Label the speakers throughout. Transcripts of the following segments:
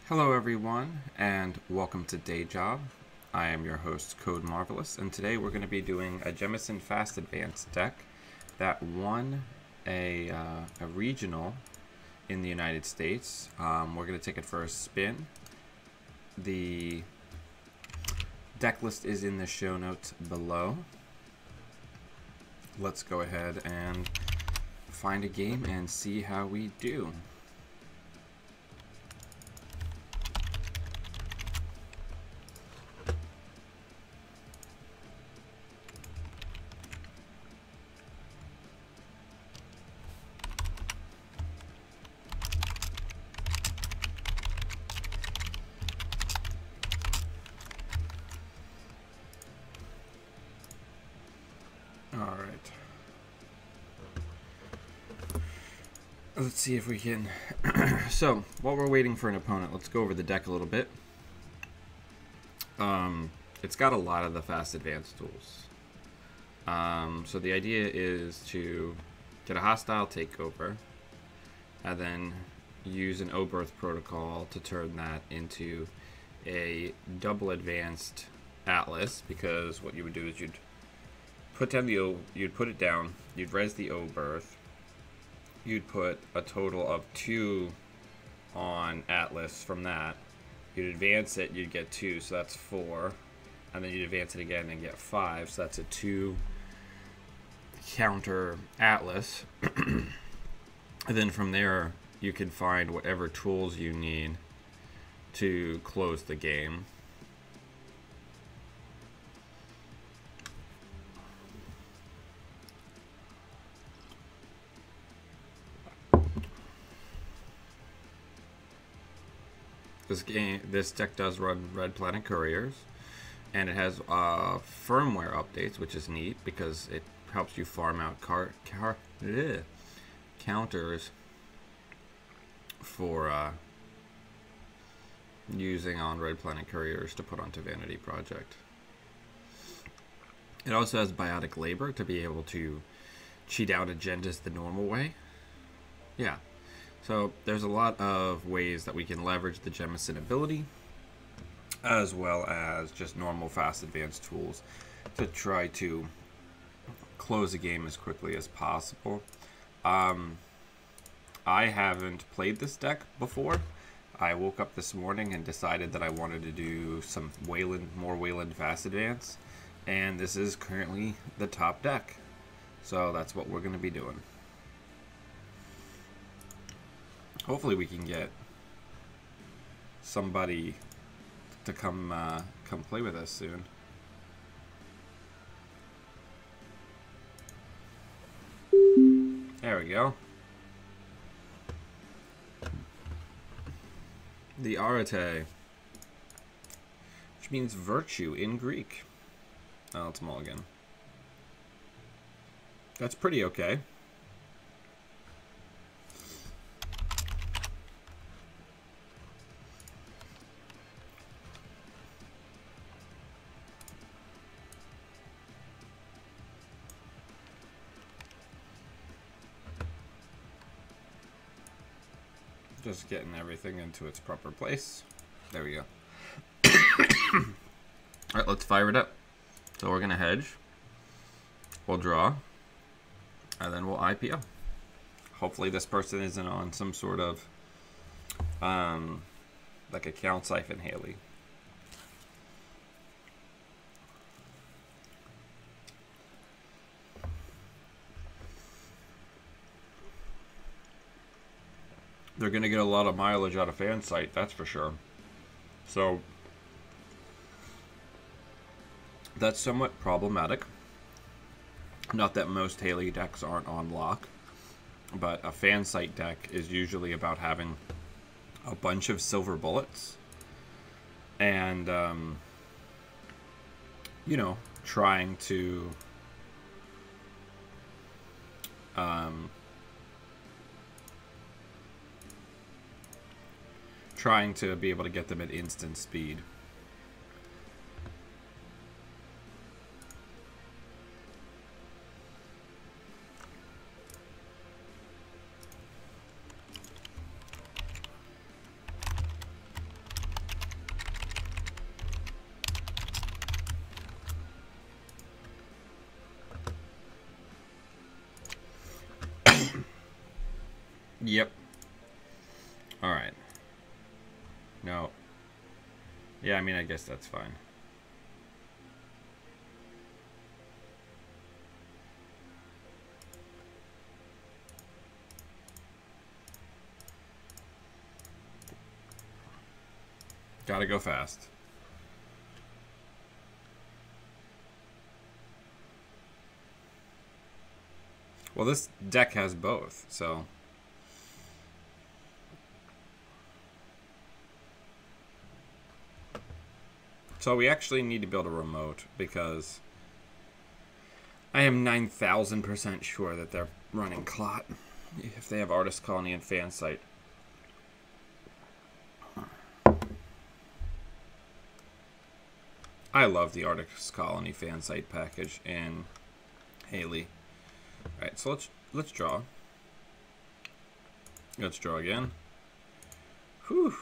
Speaker 1: Hello everyone, and welcome to Day Job. I am your host, Code Marvelous, and today we're going to be doing a Jemison Fast Advanced deck that won a regional in the United States. We're going to take it for a spin. The deck list is in the show notes below. Let's go ahead and find a game and see how we do. Alright. Let's see if we can... So, while we're waiting for an opponent, let's go over the deck a little bit. It's got a lot of the fast advanced tools. So the idea is to get a hostile takeover, and then use an O-Birth protocol to turn that into a double advanced Atlas, because what you would do is you'd put down the you'd put it down, you'd res the O-Birth, you'd put a total of 2 on Atlas from that, you'd advance it, you'd get 2, so that's 4, and then you'd advance it again and get 5, so that's a 2 counter Atlas. And then from there you can find whatever tools you need to close the game. This deck does run Red Planet Couriers, and it has firmware updates, which is neat because it helps you farm out counters for using on Red Planet Couriers to put onto Vanity Project. It also has Biotic Labor to be able to cheat out agendas the normal way. Yeah. So there's a lot of ways that we can leverage the Jemison ability, as well as just normal fast advanced tools to try to close a game as quickly as possible. I haven't played this deck before. I woke up this morning and decided that I wanted to do some more Wayland fast advance, and this is currently the top deck. So that's what we're going to be doing. Hopefully we can get somebody to come play with us soon. There we go. The Arete, which means virtue in Greek. Oh, it's mulligan. That's pretty okay. Just getting everything into its proper place. There we go. Alright, let's fire it up. So we're going to hedge. We'll draw. And then we'll IPO. Hopefully this person isn't on some sort of like a Count Siphon Haley. They're going to get a lot of mileage out of Fan Site, that's for sure. So that's somewhat problematic. Not that most Haley decks aren't on lock, but a Fan Site deck is usually about having a bunch of silver bullets and, you know, trying to be able to get them at instant speed. Yep. Alright. No. Yeah, I mean, I guess that's fine. Gotta go fast. Well, this deck has both, so... So we actually need to build a remote, because I am 9,000% sure that they're running Clot, if they have Artist Colony and Fan Site. I love the Artist Colony Fan Site package in Haley. Alright, so let's draw. Let's draw again. Whew.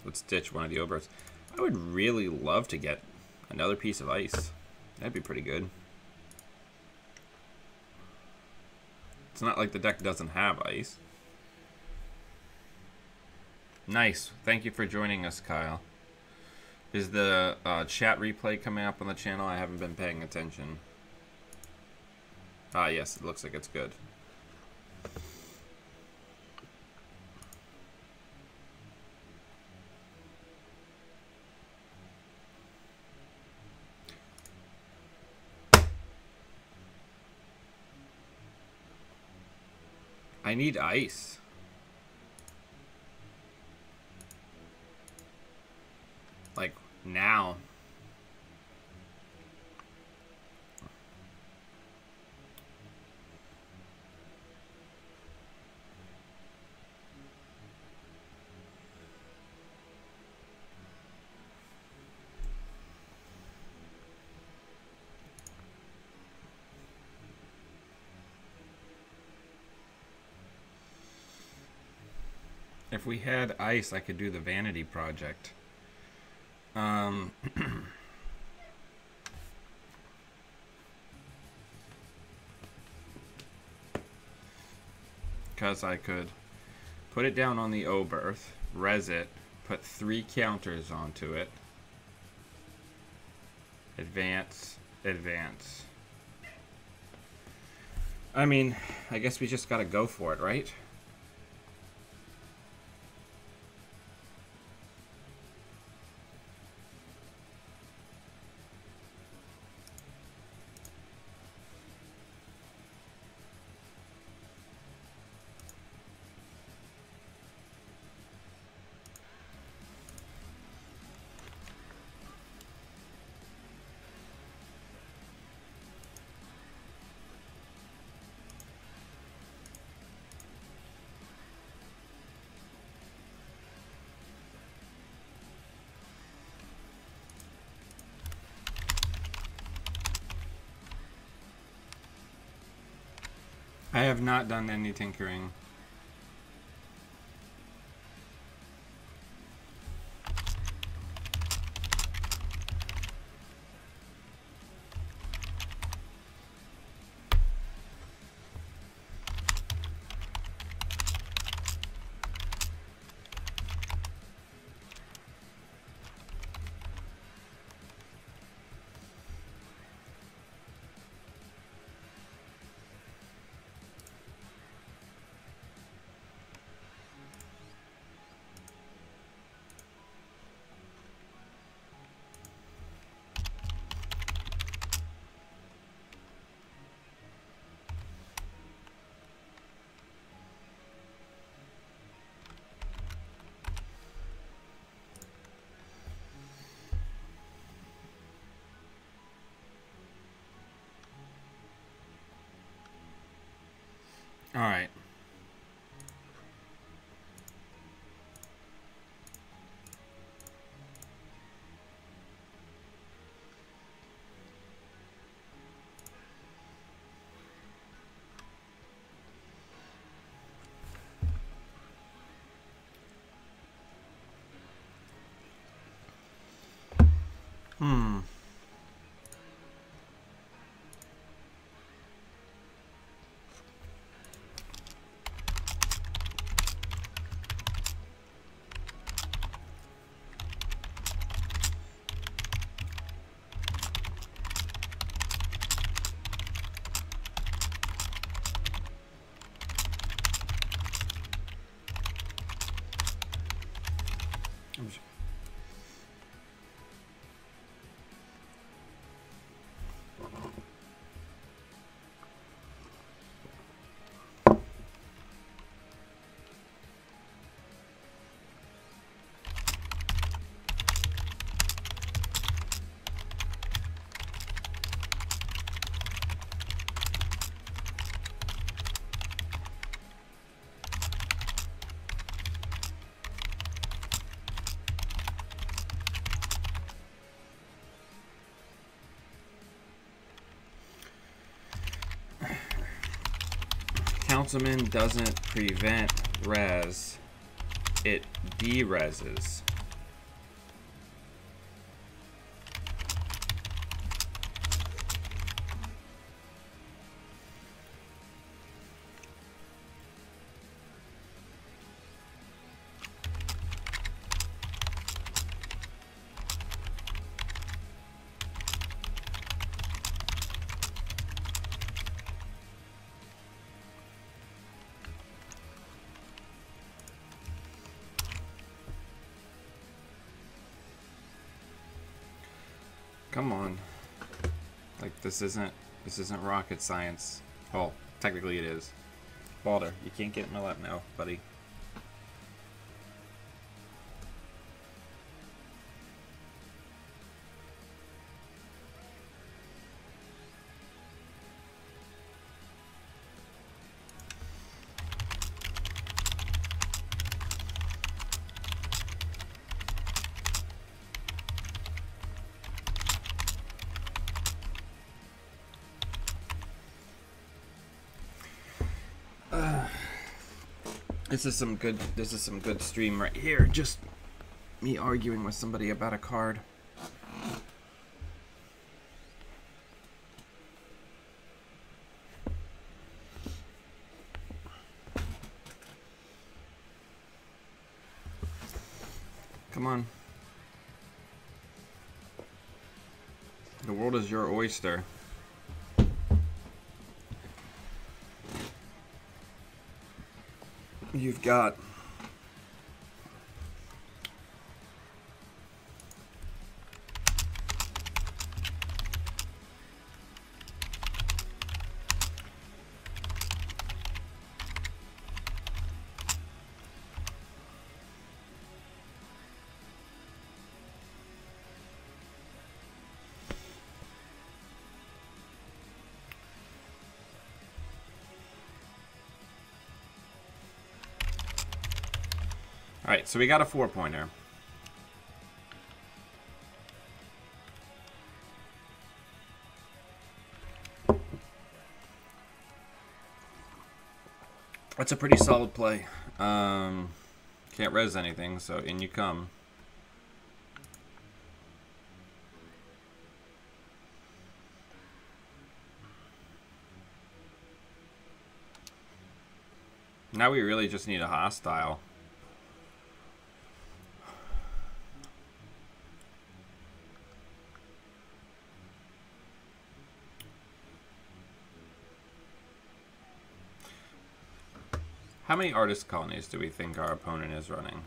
Speaker 1: Let's ditch one of the Oberts. I would really love to get another piece of ice. That'd be pretty good. It's not like the deck doesn't have ice. Nice. Thank you for joining us, Kyle. Is the chat replay coming up on the channel? I haven't been paying attention. Ah, yes. It looks like it's good. I need ice. Like, now. If we had ice, I could do the Vanity project. Because I could put it down on the Oberth, res it, put 3 counters onto it, advance, advance. I mean, I guess we just gotta go for it, right? I have not done any tinkering. All right. Councilman doesn't prevent res, it de-reses. Come on. Like, this isn't rocket science. Well, technically it is. Balder, you can't get in my lap now, buddy. This is some good stream right here. Just me arguing with somebody about a card. Come on. The world is your oyster. You've got Alright, so we got a 4-pointer. That's a pretty solid play. Can't res anything, so in you come. Now we really just need a hostile. How many artist colonies do we think our opponent is running?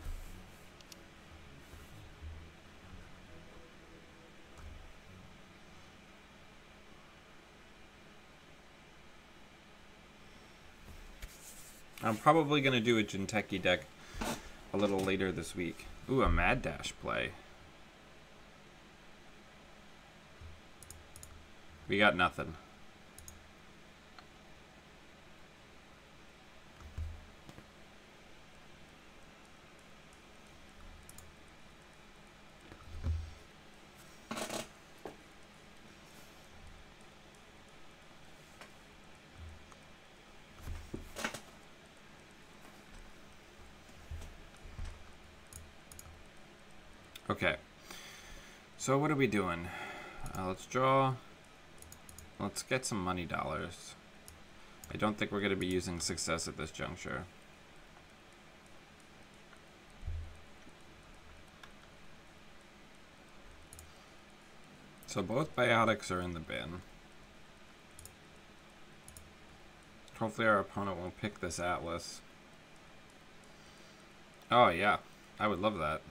Speaker 1: I'm probably going to do a Jinteki deck a little later this week. Ooh, a Mad Dash play. We got nothing. Okay, so what are we doing? Let's draw. Let's get some money dollars. I don't think we're going to be using success at this juncture. So both biotics are in the bin. Hopefully our opponent won't pick this Atlas. Oh yeah, I would love that.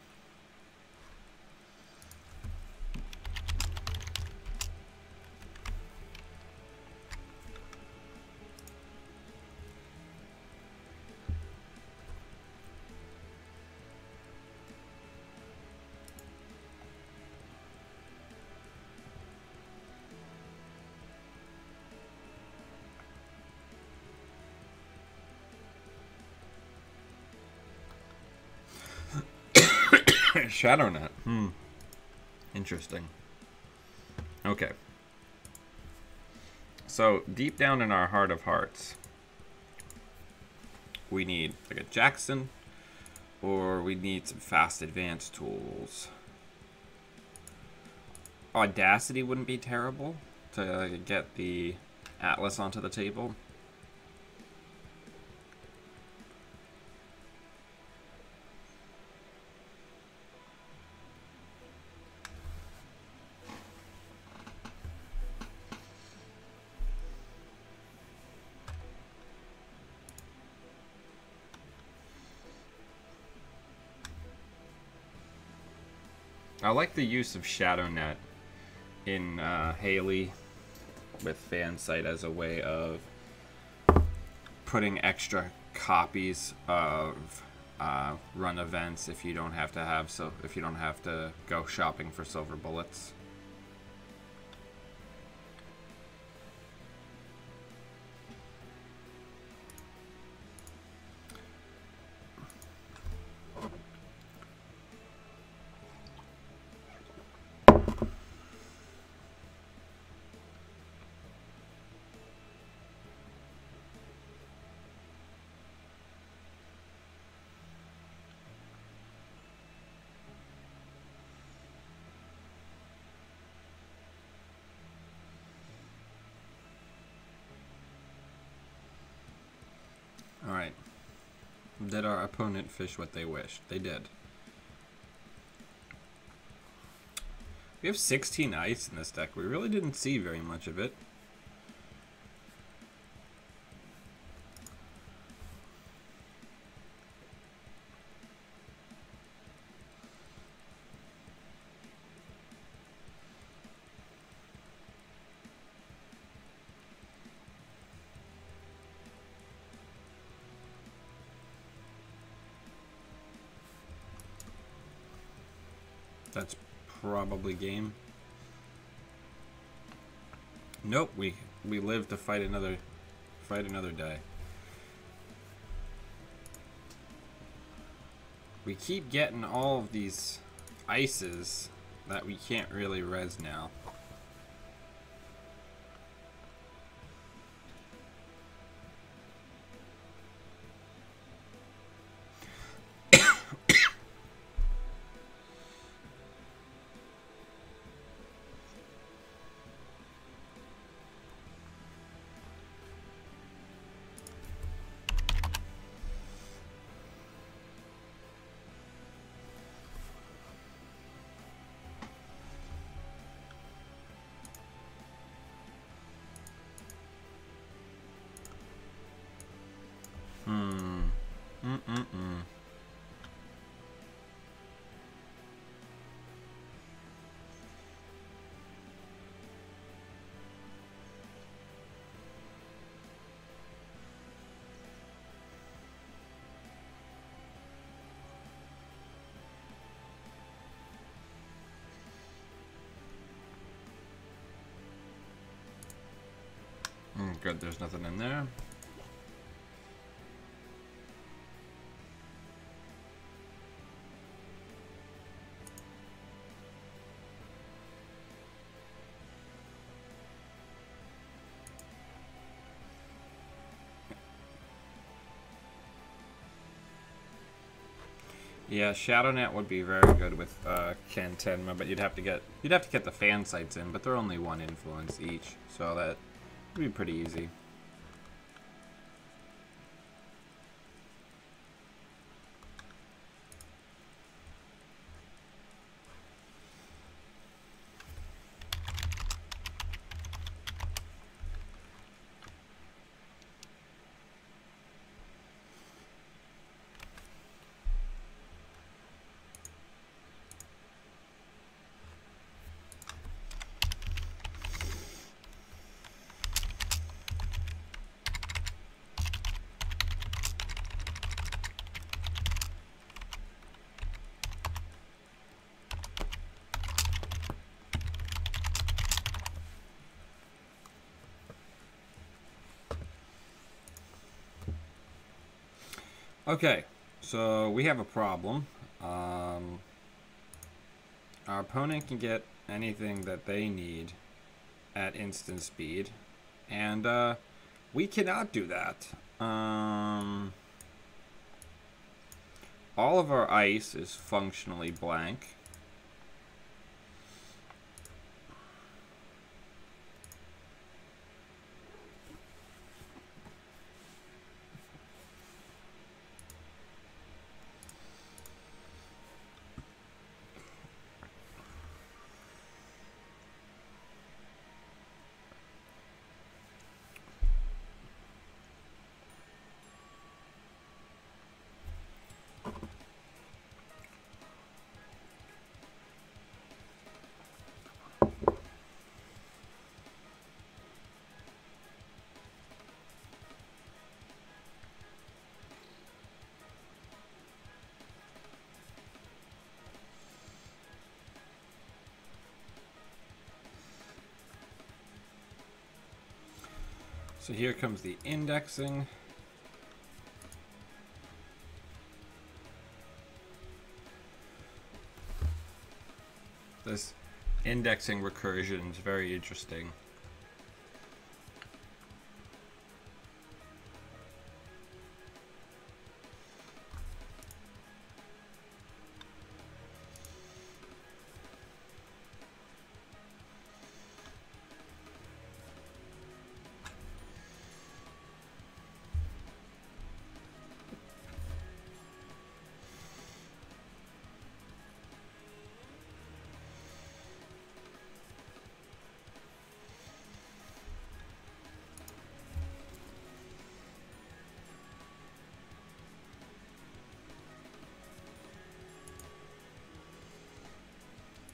Speaker 1: ShadowNet. Interesting. Okay. So, deep down in our heart of hearts, we need like a Jackson, or we need some fast advance tools. Audacity wouldn't be terrible to get the Atlas onto the table. I like the use of ShadowNet in Haley with FanSite as a way of putting extra copies of run events if you don't have to go shopping for silver bullets. Alright. Did our opponent fish what they wished? They did. We have 16 ice in this deck. We really didn't see very much of it. That's probably game. Nope, we live to fight another day. We keep getting all of these ices that we can't really res now. Good, there's nothing in there. Yeah, ShadowNet would be very good with Cantenma, but you'd have to get the fan sites in, but they're only one influence each, so that would be pretty easy. Okay, so we have a problem. Our opponent can get anything that they need at instant speed, and we cannot do that. all of our ice is functionally blank. So here comes the indexing. This indexing recursion is very interesting.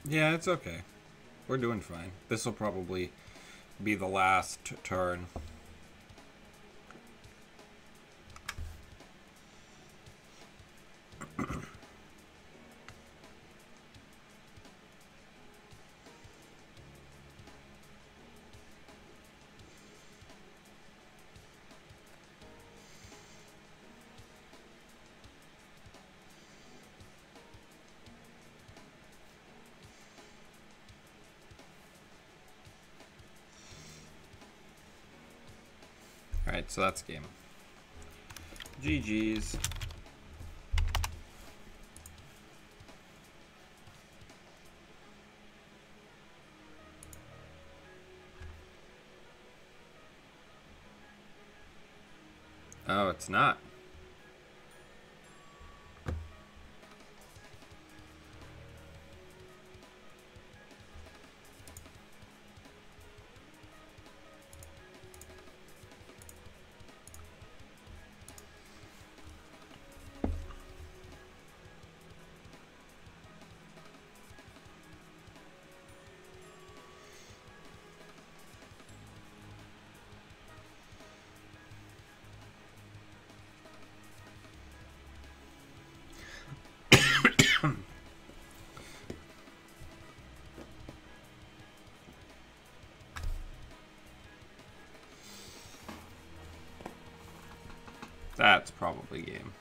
Speaker 1: Yeah, it's okay. We're doing fine. This will probably be the last turn. Alright, so that's game. GG's. Oh, it's not. That's probably game.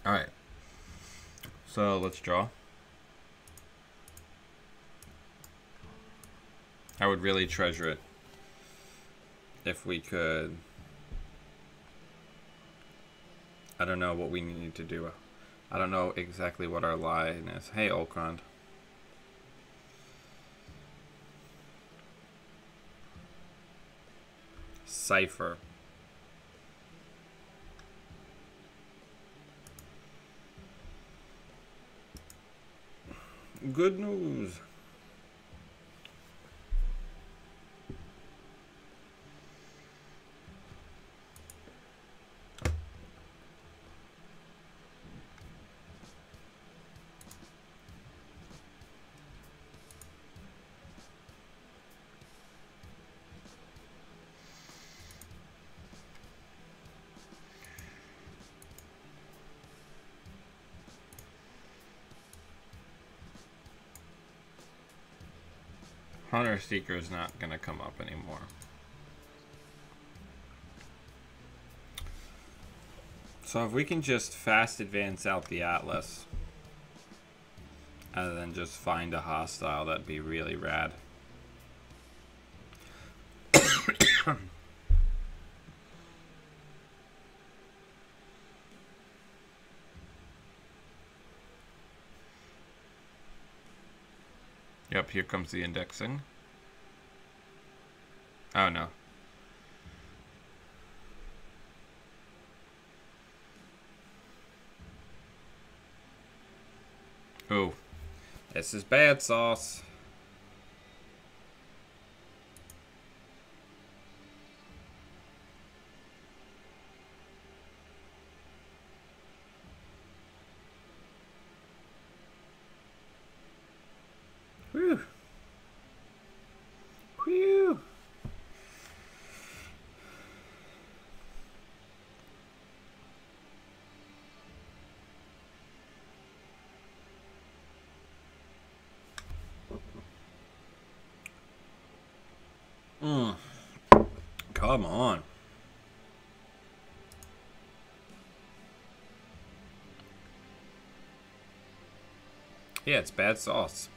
Speaker 1: Alright. So let's draw. I would really treasure it if we could. I don't know what we need to do. I don't know exactly what our line is. Hey, Olkrond. Cypher. Good news. Hunter Seeker is not going to come up anymore. So if we can just fast advance out the Atlas and then just find a hostile, that'd be really rad. Yep, here comes the indexing. Oh no. Oh, this is bad sauce. Whew. Whew. Come on. Yeah, it's bad sauce.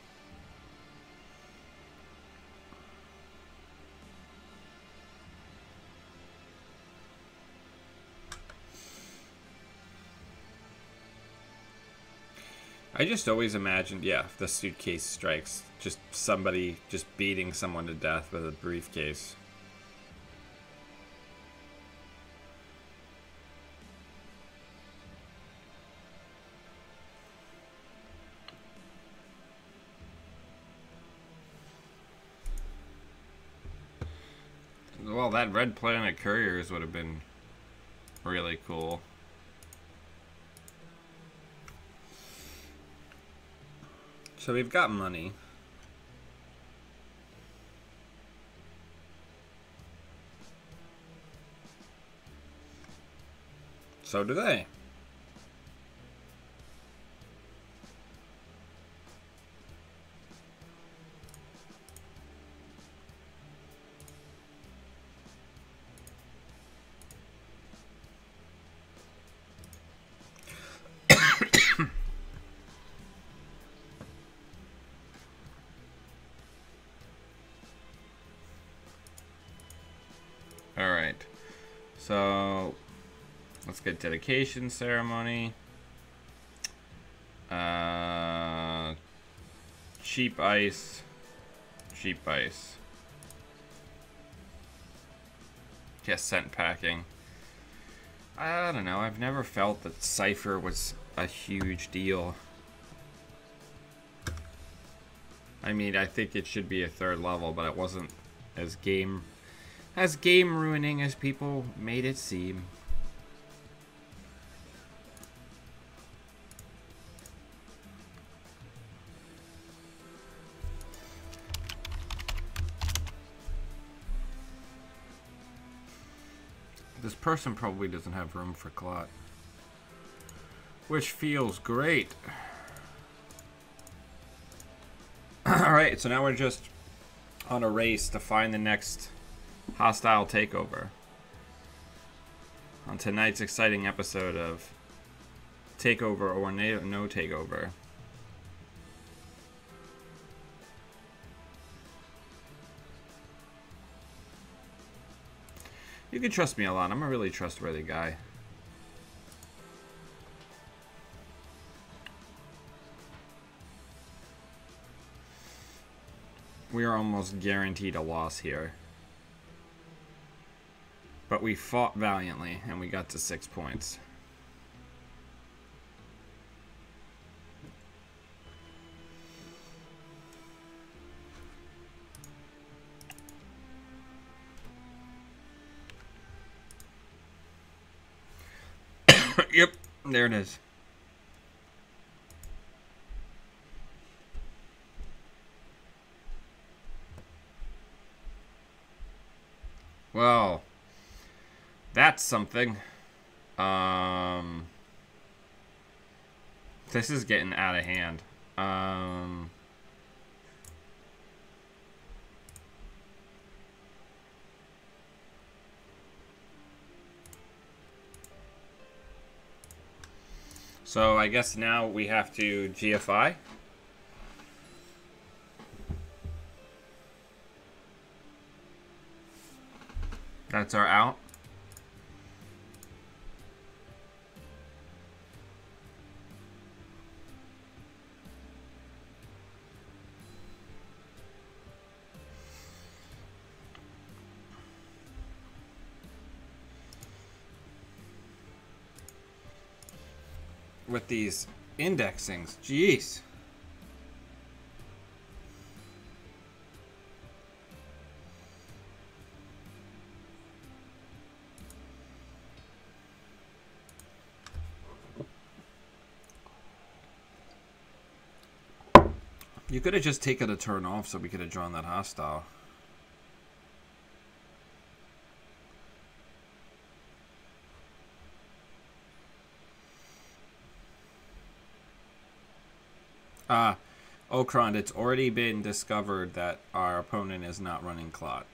Speaker 1: I just always imagined, yeah, the suitcase strikes. Just somebody just beating someone to death with a briefcase. Well, that Red Planet Couriers would have been really cool. So we've got money. So do they. Alright, so let's get dedication ceremony. Cheap ice. Cheap ice. Yes, scent packing. I don't know, I've never felt that Cypher was a huge deal. I mean, I think it should be a 3rd level, but it wasn't as game ruining as people made it seem. This person probably doesn't have room for clot, which feels great. Alright, so now we're just on a race to find the next hostile takeover on tonight's exciting episode of Takeover or No Takeover. You can trust me a lot. I'm a really trustworthy guy. We are almost guaranteed a loss here. But we fought valiantly, and we got to 6 points. Yep, there it is. Well, that's something. This is getting out of hand. So I guess now we have to GFI. That's our out. With these indexings, jeez. You could have just taken a turn off so we could have drawn that hostile. Okron, it's already been discovered that our opponent is not running Clot.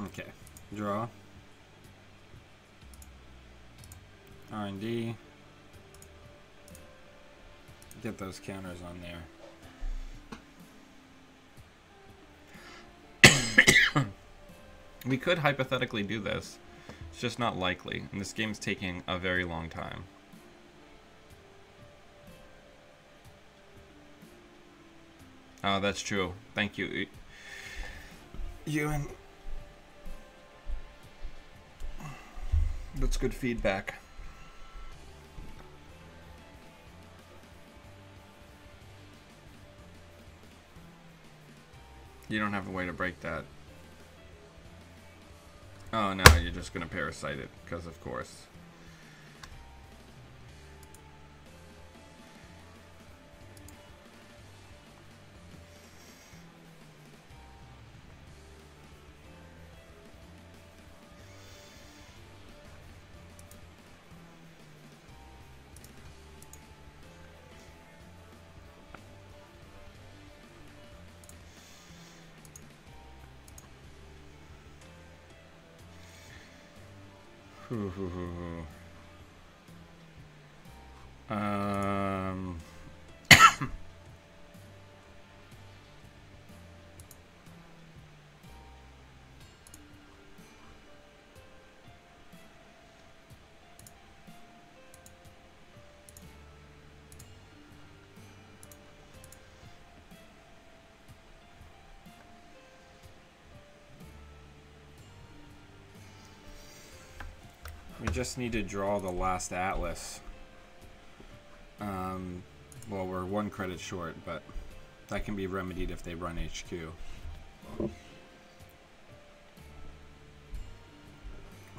Speaker 1: Okay, draw. R&D. Get those counters on there. We could hypothetically do this. It's just not likely, and this game's taking a very long time. Oh, that's true. Thank you, Ewan. That's good feedback. You don't have a way to break that. Oh no, you're just gonna parasite it, because of course. Um, we just need to draw the last Atlas. Well, we're 1 credit short, but that can be remedied if they run HQ.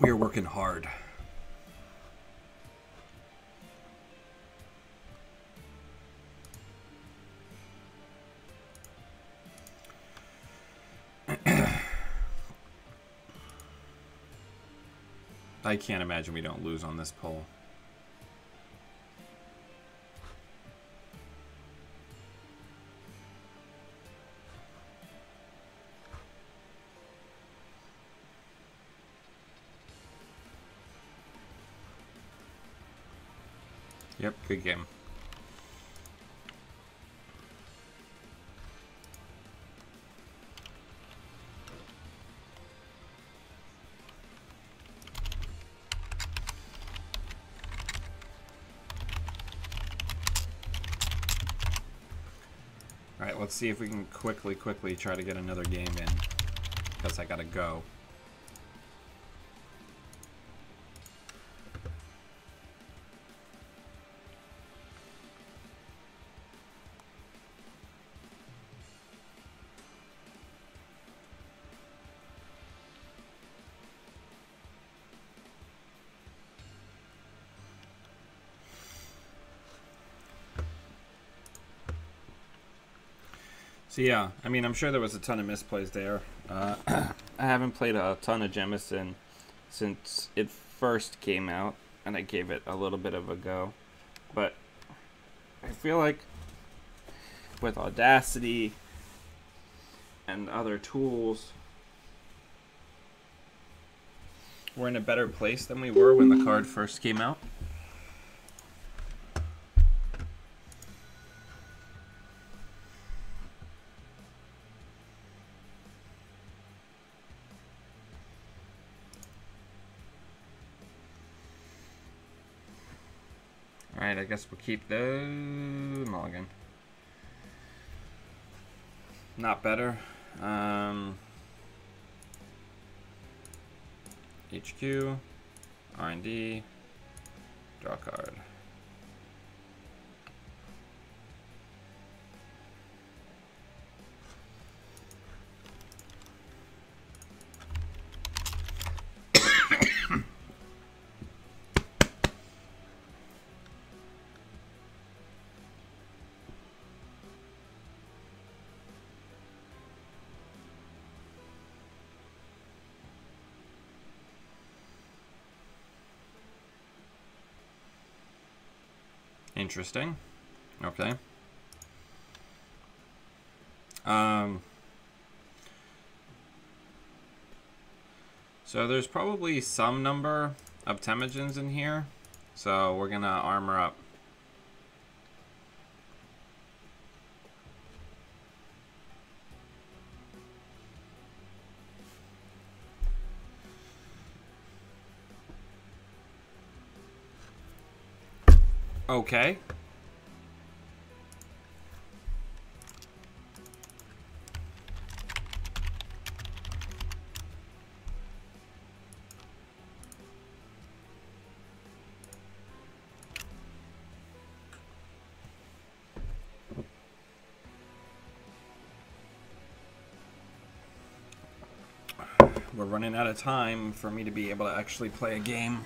Speaker 1: We are working hard. I can't imagine we don't lose on this pull. Yep, good game. Alright, let's see if we can quickly try to get another game in. Because I gotta go. So yeah, I mean, I'm sure there was a ton of misplays there. I haven't played a ton of Jemison since it first came out, and I gave it a little bit of a go. But I feel like with Audacity and other tools, we're in a better place than we were when the card first came out. Alright, I guess we'll keep the mulligan. Not better. HQ, R&D, draw card. Interesting. Okay. So there's probably some number of Temujins in here, so we're gonna armor up. Okay. We're running out of time for me to be able to actually play a game.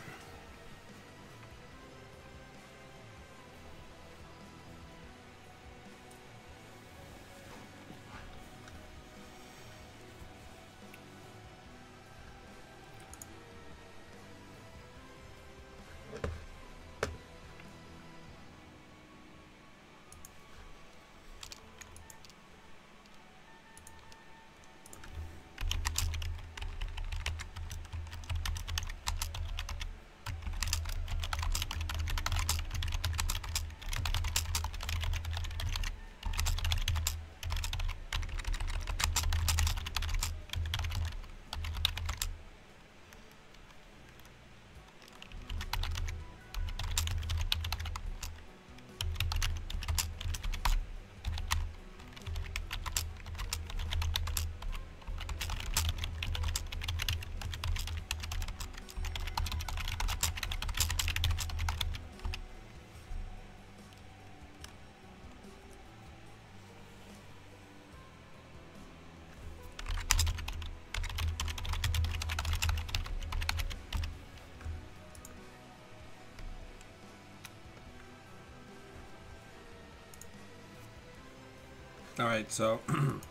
Speaker 1: Alright, so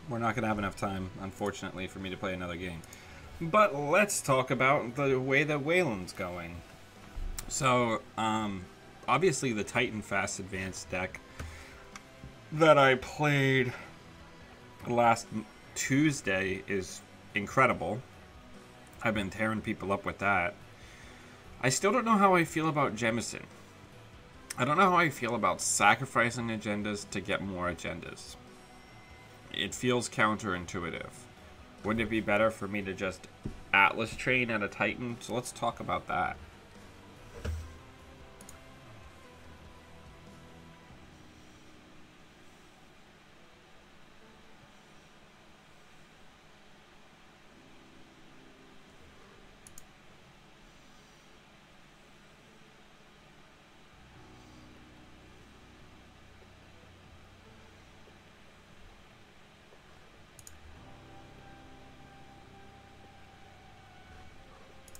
Speaker 1: we're not going to have enough time, unfortunately, for me to play another game. But let's talk about the way that Wayland's going. So, obviously the Titan Fast Advanced deck that I played last Tuesday is incredible. I've been tearing people up with that. I still don't know how I feel about Jemison. I don't know how I feel about sacrificing agendas to get more agendas. It feels counterintuitive. Wouldn't it be better for me to just Atlas train at a Titan? So let's talk about that.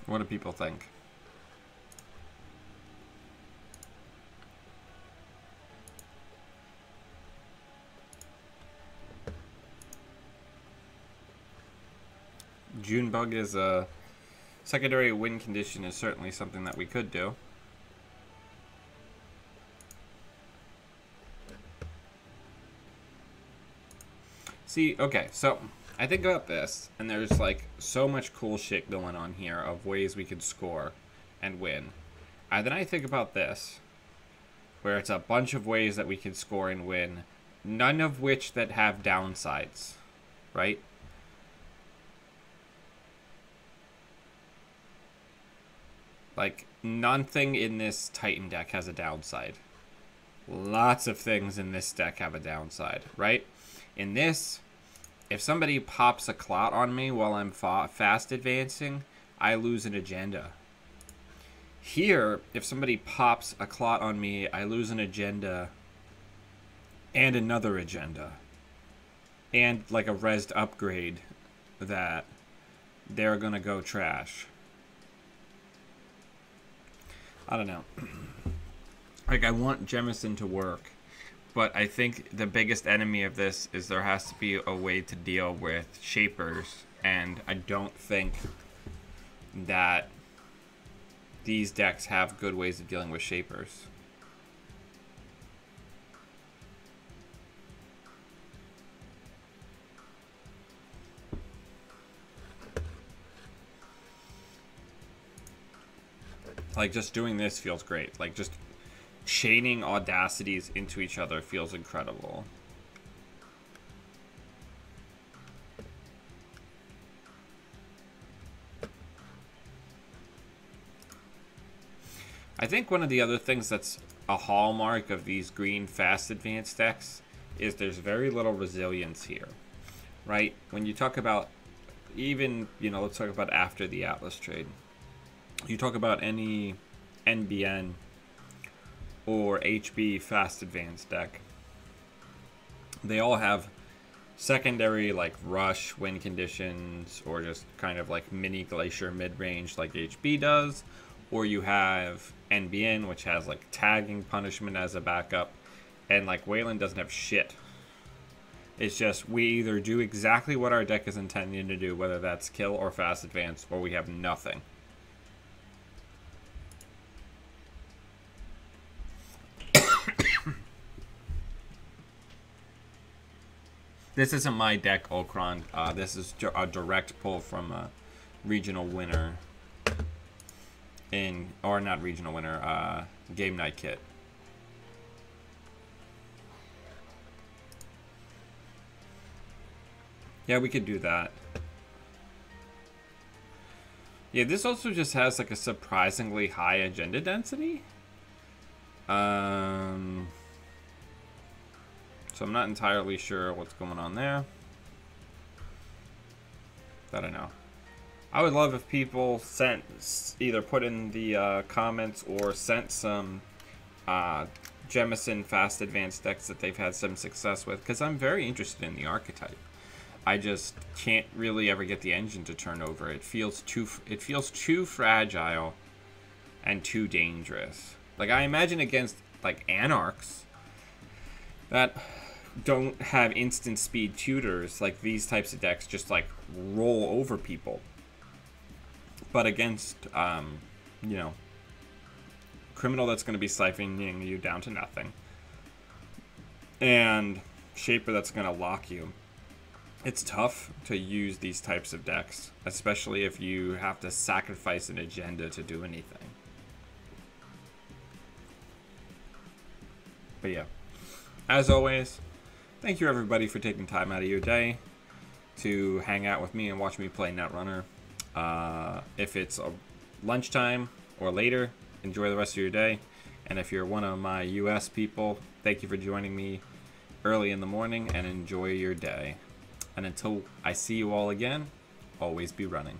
Speaker 1: What do people think? Junebug is a secondary win condition is certainly something that we could do. See, okay, so I think about this, and there's like so much cool shit going on here of ways we could score and win. And then I think about this, where it's a bunch of ways that we can score and win, none of which that have downsides, right? Like, nothing in this Titan deck has a downside. Lots of things in this deck have a downside, right? In this, if somebody pops a clot on me while I'm fast advancing, I lose an agenda. Here, if somebody pops a clot on me, I lose an agenda and another agenda. And like a resed upgrade that they're gonna go trash. I don't know. Like, I want Jemison to work, but I think the biggest enemy of this is there has to be a way to deal with shapers, and I don't think that these decks have good ways of dealing with shapers. Like, just doing this feels great. Like, just chaining audacities into each other feels incredible. I think one of the other things that's a hallmark of these green fast advanced decks is there's very little resilience here, right? When you talk about even, you know, let's talk about after the Atlas trade. You talk about any NBN or HB fast advanced deck, they all have secondary like rush win conditions or just kind of like mini glacier mid-range like HB does, or you have NBN which has like tagging punishment as a backup, and like Wayland doesn't have shit. It's just we either do exactly what our deck is intending to do, whether that's kill or fast advance, or we have nothing. This isn't my deck, Okron. This is a direct pull from a regional winner in, or not regional winner, game night kit. Yeah, we could do that. Yeah, this also just has like a surprisingly high agenda density. So I'm not entirely sure what's going on there. I don't know. I would love if people sent, either put in the comments or sent some Jemison fast advanced decks that they've had some success with, because I'm very interested in the archetype. I just can't really ever get the engine to turn over. It feels too fragile and too dangerous. Like, I imagine against like Anarchs that don't have instant speed tutors, like these types of decks just like roll over people. But against, you know, Criminal that's going to be siphoning you down to nothing, and Shaper that's going to lock you, it's tough to use these types of decks, especially if you have to sacrifice an agenda to do anything. But yeah, as always, thank you everybody for taking time out of your day to hang out with me and watch me play Netrunner. If it's a lunchtime or later, enjoy the rest of your day. And if you're one of my US people, thank you for joining me early in the morning, and enjoy your day. And until I see you all again, always be running.